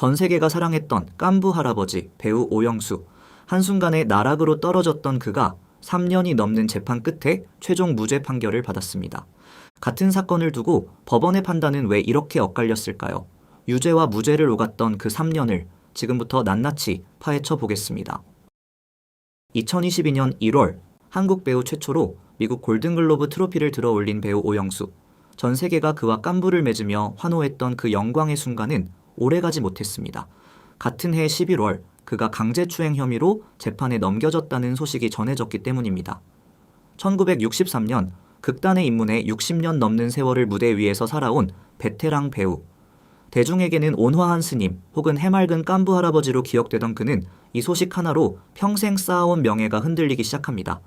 전 세계가 사랑했던 깐부 할아버지 배우 오영수. 한순간에 나락으로 떨어졌던 그가 3년이 넘는 재판 끝에 최종 무죄 판결을 받았습니다. 같은 사건을 두고 법원의 판단은 왜 이렇게 엇갈렸을까요? 유죄와 무죄를 오갔던 그 3년을 지금부터 낱낱이 파헤쳐 보겠습니다. 2022년 1월 한국 배우 최초로 미국 골든글로브 트로피를 들어올린 배우 오영수. 전 세계가 그와 깐부를 맺으며 환호했던 그 영광의 순간은 오래가지 못했습니다. 같은 해 11월 그가 강제추행 혐의로 재판에 넘겨졌다는 소식이 전해졌기 때문입니다. 1963년 극단에 입문해 60년 넘는 세월을 무대 위에서 살아온 베테랑 배우. 대중에게는 온화한 스님 혹은 해맑은 깐부 할아버지로 기억되던 그는 이 소식 하나로 평생 쌓아온 명예가 흔들리기 시작합니다.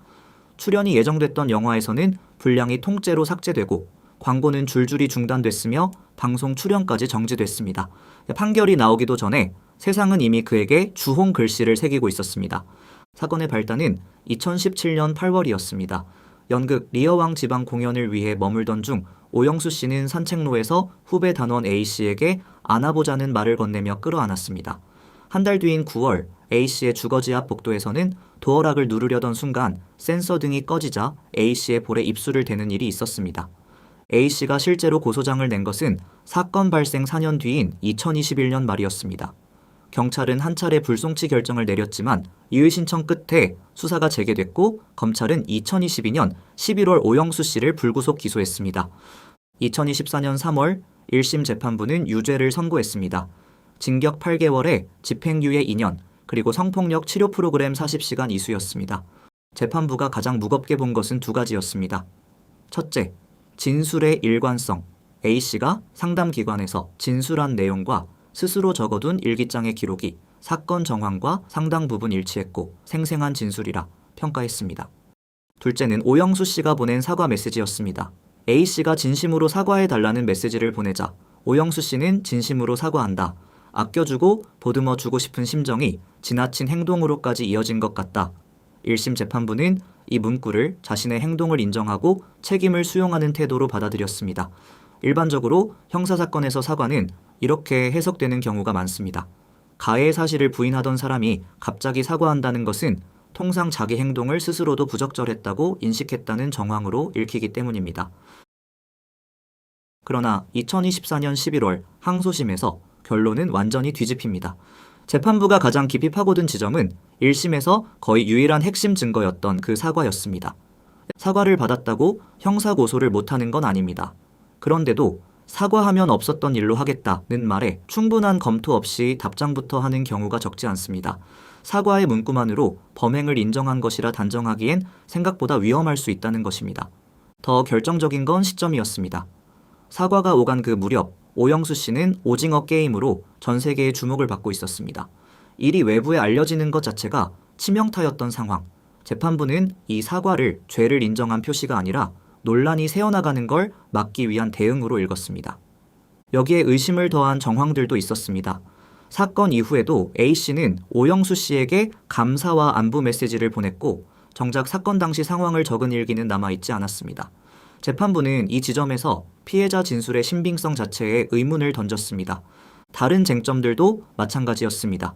출연이 예정됐던 영화에서는 분량이 통째로 삭제되고 광고는 줄줄이 중단됐으며 방송 출연까지 정지됐습니다. 판결이 나오기도 전에 세상은 이미 그에게 주홍 글씨를 새기고 있었습니다. 사건의 발단은 2017년 8월이었습니다. 연극 리어왕 지방 공연을 위해 머물던 중 오영수 씨는 산책로에서 후배 단원 A씨에게 안아보자는 말을 건네며 끌어안았습니다. 한 달 뒤인 9월 A씨의 주거지 앞 복도에서는 도어락을 누르려던 순간 센서 등이 꺼지자 A씨의 볼에 입술을 대는 일이 있었습니다. A씨가 실제로 고소장을 낸 것은 사건 발생 4년 뒤인 2021년 말이었습니다. 경찰은 한 차례 불송치 결정을 내렸지만 이의 신청 끝에 수사가 재개됐고 검찰은 2022년 11월 오영수 씨를 불구속 기소했습니다. 2024년 3월 1심 재판부는 유죄를 선고했습니다. 징역 8개월에 집행유예 2년, 그리고 성폭력 치료 프로그램 40시간 이수였습니다. 재판부가 가장 무겁게 본 것은 두 가지였습니다. 첫째, 진술의 일관성. A씨가 상담기관에서 진술한 내용과 스스로 적어둔 일기장의 기록이 사건 정황과 상당 부분 일치했고 생생한 진술이라 평가했습니다. 둘째는 오영수 씨가 보낸 사과 메시지였습니다. A씨가 진심으로 사과해달라는 메시지를 보내자 오영수 씨는 진심으로 사과한다. 아껴주고 보듬어주고 싶은 심정이 지나친 행동으로까지 이어진 것 같다. 1심 재판부는 이 문구를 자신의 행동을 인정하고 책임을 수용하는 태도로 받아들였습니다. 일반적으로 형사사건에서 사과는 이렇게 해석되는 경우가 많습니다. 가해 사실을 부인하던 사람이 갑자기 사과한다는 것은 통상 자기 행동을 스스로도 부적절했다고 인식했다는 정황으로 읽히기 때문입니다. 그러나 2024년 11월 항소심에서 결론은 완전히 뒤집힙니다. 재판부가 가장 깊이 파고든 지점은 1심에서 거의 유일한 핵심 증거였던 그 사과였습니다. 사과를 받았다고 형사고소를 못하는 건 아닙니다. 그런데도 사과하면 없었던 일로 하겠다는 말에 충분한 검토 없이 답장부터 하는 경우가 적지 않습니다. 사과의 문구만으로 범행을 인정한 것이라 단정하기엔 생각보다 위험할 수 있다는 것입니다. 더 결정적인 건 시점이었습니다. 사과가 오간 그 무렵 오영수 씨는 오징어 게임으로 전 세계의 주목을 받고 있었습니다. 일이 외부에 알려지는 것 자체가 치명타였던 상황. 재판부는 이 사과를 죄를 인정한 표시가 아니라 논란이 새어나가는 걸 막기 위한 대응으로 읽었습니다. 여기에 의심을 더한 정황들도 있었습니다. 사건 이후에도 A씨는 오영수 씨에게 감사와 안부 메시지를 보냈고 정작 사건 당시 상황을 적은 일기는 남아있지 않았습니다. 재판부는 이 지점에서 피해자 진술의 신빙성 자체에 의문을 던졌습니다. 다른 쟁점들도 마찬가지였습니다.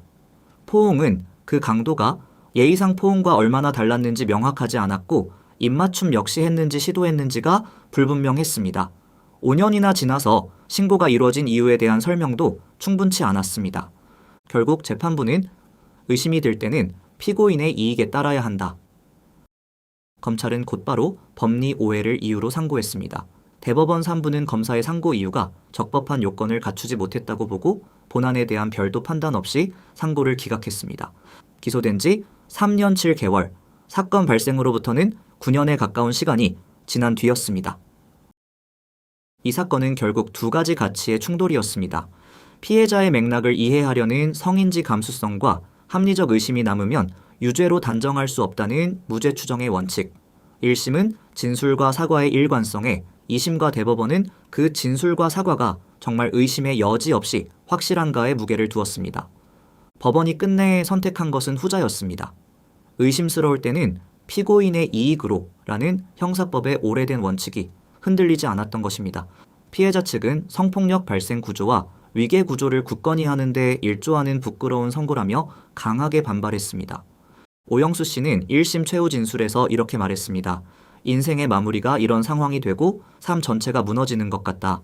포옹은 그 강도가 예의상 포옹과 얼마나 달랐는지 명확하지 않았고 입맞춤 역시 했는지 시도했는지가 불분명했습니다. 5년이나 지나서 신고가 이루어진 이유에 대한 설명도 충분치 않았습니다. 결국 재판부는 의심이 들 때는 피고인의 이익에 따라야 한다. 검찰은 곧바로 법리 오해를 이유로 상고했습니다. 대법원 3부는 검사의 상고 이유가 적법한 요건을 갖추지 못했다고 보고 본안에 대한 별도 판단 없이 상고를 기각했습니다. 기소된 지 3년 7개월, 사건 발생으로부터는 9년에 가까운 시간이 지난 뒤였습니다. 이 사건은 결국 두 가지 가치의 충돌이었습니다. 피해자의 맥락을 이해하려는 성인지 감수성과 합리적 의심이 남으면 유죄로 단정할 수 없다는 무죄 추정의 원칙. 1심은 진술과 사과의 일관성에 2심과 대법원은 그 진술과 사과가 정말 의심의 여지 없이 확실한가에 무게를 두었습니다. 법원이 끝내 선택한 것은 후자였습니다. 의심스러울 때는 피고인의 이익으로 라는 형사법의 오래된 원칙이 흔들리지 않았던 것입니다. 피해자 측은 성폭력 발생 구조와 위계 구조를 굳건히 하는데 일조하는 부끄러운 선고라며 강하게 반발했습니다. 오영수 씨는 1심 최후 진술에서 이렇게 말했습니다. 인생의 마무리가 이런 상황이 되고 삶 전체가 무너지는 것 같다.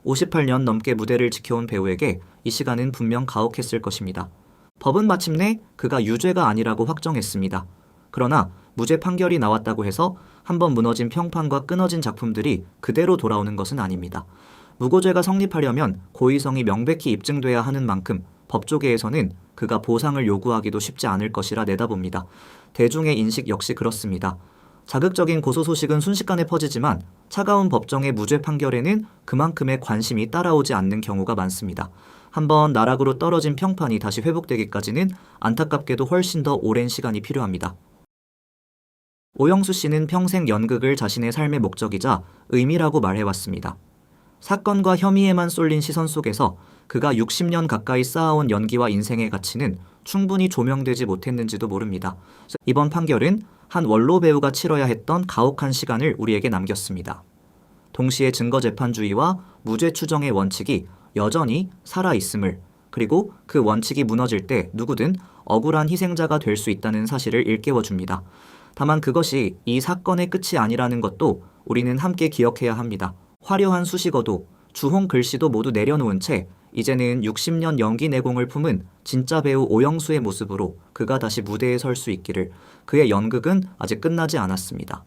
58년 넘게 무대를 지켜온 배우에게 이 시간은 분명 가혹했을 것입니다. 법은 마침내 그가 유죄가 아니라고 확정했습니다. 그러나 무죄 판결이 나왔다고 해서 한번 무너진 평판과 끊어진 작품들이 그대로 돌아오는 것은 아닙니다. 무고죄가 성립하려면 고의성이 명백히 입증돼야 하는 만큼 법조계에서는 그가 보상을 요구하기도 쉽지 않을 것이라 내다봅니다. 대중의 인식 역시 그렇습니다. 자극적인 고소 소식은 순식간에 퍼지지만 차가운 법정의 무죄 판결에는 그만큼의 관심이 따라오지 않는 경우가 많습니다. 한번 나락으로 떨어진 평판이 다시 회복되기까지는 안타깝게도 훨씬 더 오랜 시간이 필요합니다. 오영수 씨는 평생 연극을 자신의 삶의 목적이자 의미라고 말해왔습니다. 사건과 혐의에만 쏠린 시선 속에서 그가 60년 가까이 쌓아온 연기와 인생의 가치는 충분히 조명되지 못했는지도 모릅니다. 이번 판결은 한 원로 배우가 치러야 했던 가혹한 시간을 우리에게 남겼습니다. 동시에 증거재판주의와 무죄 추정의 원칙이 여전히 살아있음을, 그리고 그 원칙이 무너질 때 누구든 억울한 희생자가 될 수 있다는 사실을 일깨워줍니다. 다만 그것이 이 사건의 끝이 아니라는 것도 우리는 함께 기억해야 합니다. 화려한 수식어도 주홍 글씨도 모두 내려놓은 채 이제는 60년 연기 내공을 품은 진짜 배우 오영수의 모습으로 그가 다시 무대에 설 수 있기를. 그의 연극은 아직 끝나지 않았습니다.